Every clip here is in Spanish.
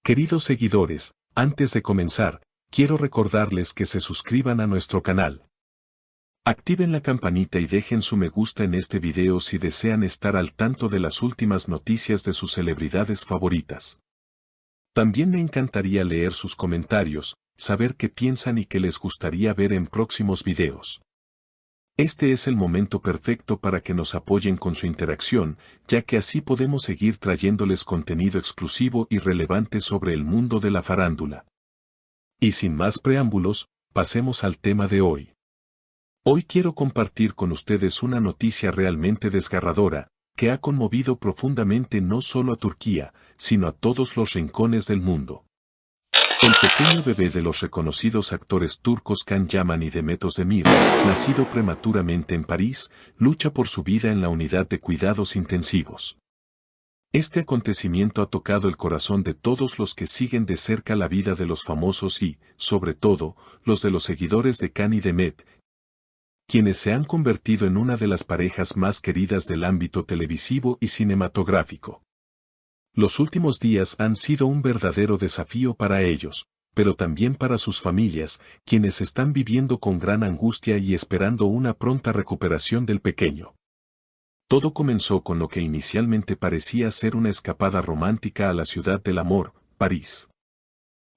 Queridos seguidores, antes de comenzar, quiero recordarles que se suscriban a nuestro canal. Activen la campanita y dejen su me gusta en este video si desean estar al tanto de las últimas noticias de sus celebridades favoritas. También me encantaría leer sus comentarios, saber qué piensan y qué les gustaría ver en próximos videos. Este es el momento perfecto para que nos apoyen con su interacción, ya que así podemos seguir trayéndoles contenido exclusivo y relevante sobre el mundo de la farándula. Y sin más preámbulos, pasemos al tema de hoy. Hoy quiero compartir con ustedes una noticia realmente desgarradora, que ha conmovido profundamente no solo a Turquía, sino a todos los rincones del mundo. El pequeño bebé de los reconocidos actores turcos Can Yaman y Demet Özdemir, nacido prematuramente en París, lucha por su vida en la unidad de cuidados intensivos. Este acontecimiento ha tocado el corazón de todos los que siguen de cerca la vida de los famosos y, sobre todo, los de los seguidores de Can y Demet, quienes se han convertido en una de las parejas más queridas del ámbito televisivo y cinematográfico. Los últimos días han sido un verdadero desafío para ellos, pero también para sus familias, quienes están viviendo con gran angustia y esperando una pronta recuperación del pequeño. Todo comenzó con lo que inicialmente parecía ser una escapada romántica a la ciudad del amor, París.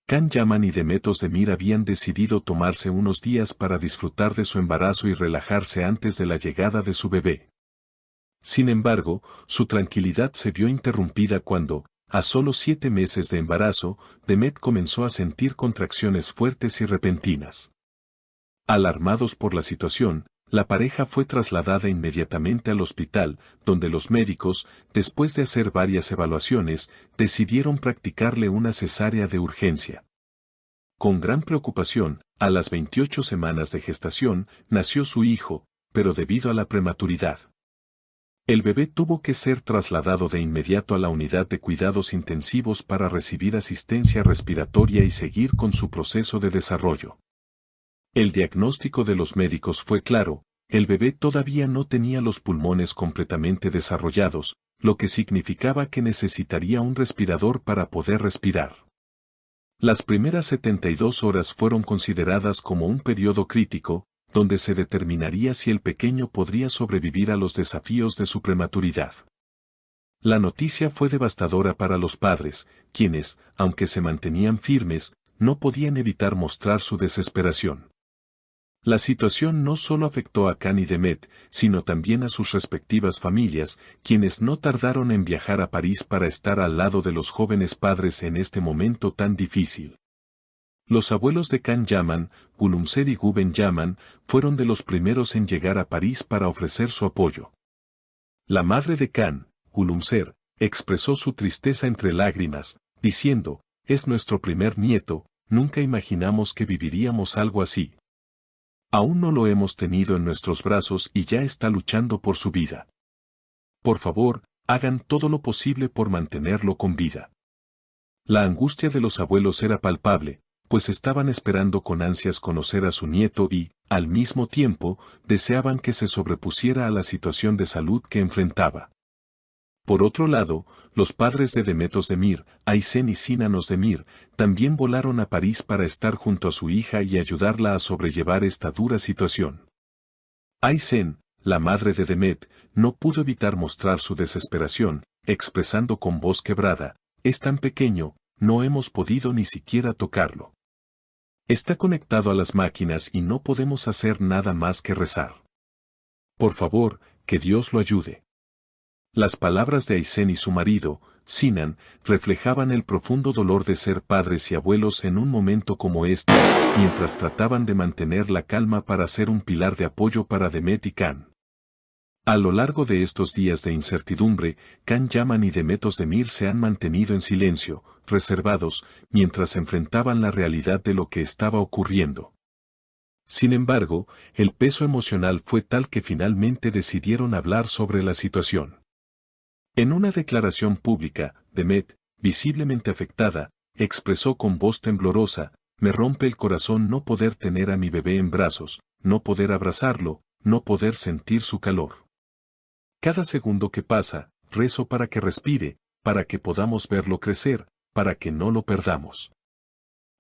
Can Yaman y Demet Özdemir habían decidido tomarse unos días para disfrutar de su embarazo y relajarse antes de la llegada de su bebé. Sin embargo, su tranquilidad se vio interrumpida cuando, a solo 7 meses de embarazo, Demet comenzó a sentir contracciones fuertes y repentinas. Alarmados por la situación, la pareja fue trasladada inmediatamente al hospital, donde los médicos, después de hacer varias evaluaciones, decidieron practicarle una cesárea de urgencia. Con gran preocupación, a las 28 semanas de gestación, nació su hijo, pero debido a la prematuridad, el bebé tuvo que ser trasladado de inmediato a la unidad de cuidados intensivos para recibir asistencia respiratoria y seguir con su proceso de desarrollo. El diagnóstico de los médicos fue claro: el bebé todavía no tenía los pulmones completamente desarrollados, lo que significaba que necesitaría un respirador para poder respirar. Las primeras 72 horas fueron consideradas como un periodo crítico, donde se determinaría si el pequeño podría sobrevivir a los desafíos de su prematuridad. La noticia fue devastadora para los padres, quienes, aunque se mantenían firmes, no podían evitar mostrar su desesperación. La situación no solo afectó a Can y Demet, sino también a sus respectivas familias, quienes no tardaron en viajar a París para estar al lado de los jóvenes padres en este momento tan difícil. Los abuelos de Can Yaman, Gülümser y Güven Yaman, fueron de los primeros en llegar a París para ofrecer su apoyo. La madre de Can, Gülümser, expresó su tristeza entre lágrimas, diciendo: «Es nuestro primer nieto, nunca imaginamos que viviríamos algo así. Aún no lo hemos tenido en nuestros brazos y ya está luchando por su vida. Por favor, hagan todo lo posible por mantenerlo con vida». La angustia de los abuelos era palpable, pues estaban esperando con ansias conocer a su nieto y, al mismo tiempo, deseaban que se sobrepusiera a la situación de salud que enfrentaba. Por otro lado, los padres de Demet Özdemir, Aysen y Sinan Özdemir, también volaron a París para estar junto a su hija y ayudarla a sobrellevar esta dura situación. Aysen, la madre de Demet, no pudo evitar mostrar su desesperación, expresando con voz quebrada: «Es tan pequeño, no hemos podido ni siquiera tocarlo. Está conectado a las máquinas y no podemos hacer nada más que rezar. Por favor, que Dios lo ayude». Las palabras de Aysen y su marido, Sinan, reflejaban el profundo dolor de ser padres y abuelos en un momento como este, mientras trataban de mantener la calma para ser un pilar de apoyo para Demet y Can. A lo largo de estos días de incertidumbre, Can Yaman y Demet Özdemir se han mantenido en silencio, reservados, mientras enfrentaban la realidad de lo que estaba ocurriendo. Sin embargo, el peso emocional fue tal que finalmente decidieron hablar sobre la situación. En una declaración pública, Demet, visiblemente afectada, expresó con voz temblorosa: «Me rompe el corazón no poder tener a mi bebé en brazos, no poder abrazarlo, no poder sentir su calor. Cada segundo que pasa, rezo para que respire, para que podamos verlo crecer, para que no lo perdamos.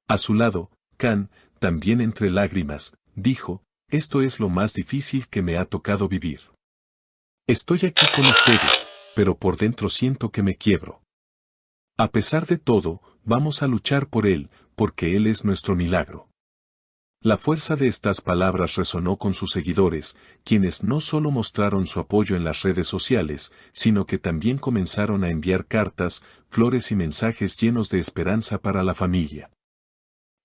A su lado, Can, también entre lágrimas, dijo, esto es lo más difícil que me ha tocado vivir. Estoy aquí con ustedes, pero por dentro siento que me quiebro. A pesar de todo, vamos a luchar por él, porque él es nuestro milagro. La fuerza de estas palabras resonó con sus seguidores, quienes no solo mostraron su apoyo en las redes sociales, sino que también comenzaron a enviar cartas, flores y mensajes llenos de esperanza para la familia.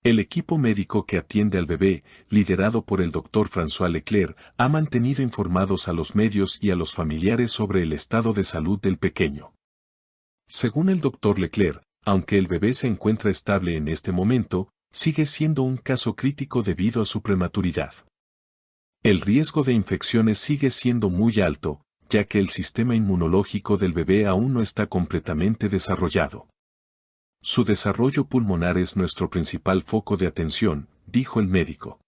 El equipo médico que atiende al bebé, liderado por el Dr. François Leclerc, ha mantenido informados a los medios y a los familiares sobre el estado de salud del pequeño. Según el Dr. Leclerc, aunque el bebé se encuentra estable en este momento, sigue siendo un caso crítico debido a su prematuridad. El riesgo de infecciones sigue siendo muy alto, ya que el sistema inmunológico del bebé aún no está completamente desarrollado. Su desarrollo pulmonar es nuestro principal foco de atención, dijo el médico.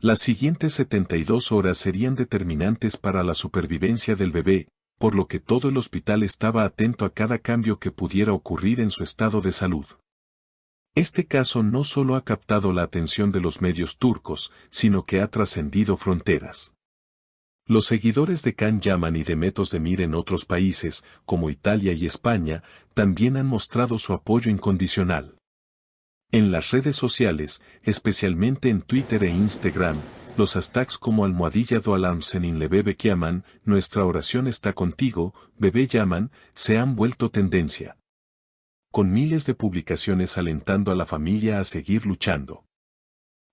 Las siguientes 72 horas serían determinantes para la supervivencia del bebé, por lo que todo el hospital estaba atento a cada cambio que pudiera ocurrir en su estado de salud. Este caso no solo ha captado la atención de los medios turcos, sino que ha trascendido fronteras. Los seguidores de Can Yaman y de Mehmet Özdemir en otros países, como Italia y España, también han mostrado su apoyo incondicional. En las redes sociales, especialmente en Twitter e Instagram, los hashtags como #Doalam Senin le bebé Yaman, nuestra oración está contigo, bebé Yaman, se han vuelto tendencia. Con miles de publicaciones alentando a la familia a seguir luchando.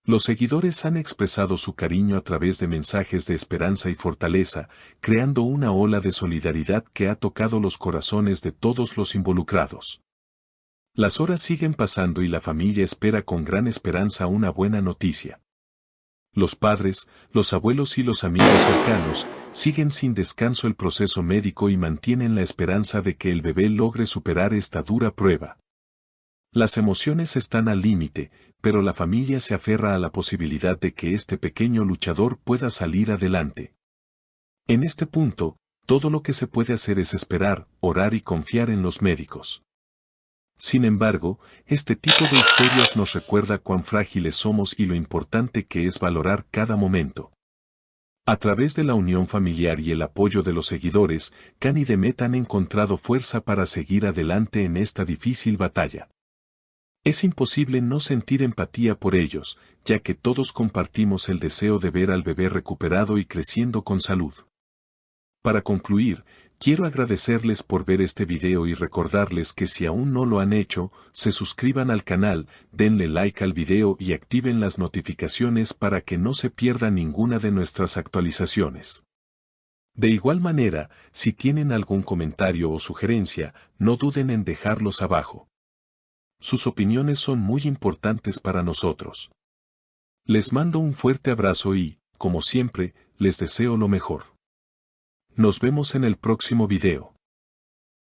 Los seguidores han expresado su cariño a través de mensajes de esperanza y fortaleza, creando una ola de solidaridad que ha tocado los corazones de todos los involucrados. Las horas siguen pasando y la familia espera con gran esperanza una buena noticia. Los padres, los abuelos y los amigos cercanos siguen sin descanso el proceso médico y mantienen la esperanza de que el bebé logre superar esta dura prueba. Las emociones están al límite, pero la familia se aferra a la posibilidad de que este pequeño luchador pueda salir adelante. En este punto, todo lo que se puede hacer es esperar, orar y confiar en los médicos. Sin embargo, este tipo de historias nos recuerda cuán frágiles somos y lo importante que es valorar cada momento. A través de la unión familiar y el apoyo de los seguidores, Can y Demet han encontrado fuerza para seguir adelante en esta difícil batalla. Es imposible no sentir empatía por ellos, ya que todos compartimos el deseo de ver al bebé recuperado y creciendo con salud. Para concluir, quiero agradecerles por ver este video y recordarles que si aún no lo han hecho, se suscriban al canal, denle like al video y activen las notificaciones para que no se pierda ninguna de nuestras actualizaciones. De igual manera, si tienen algún comentario o sugerencia, no duden en dejarlos abajo. Sus opiniones son muy importantes para nosotros. Les mando un fuerte abrazo y, como siempre, les deseo lo mejor. Nos vemos en el próximo video.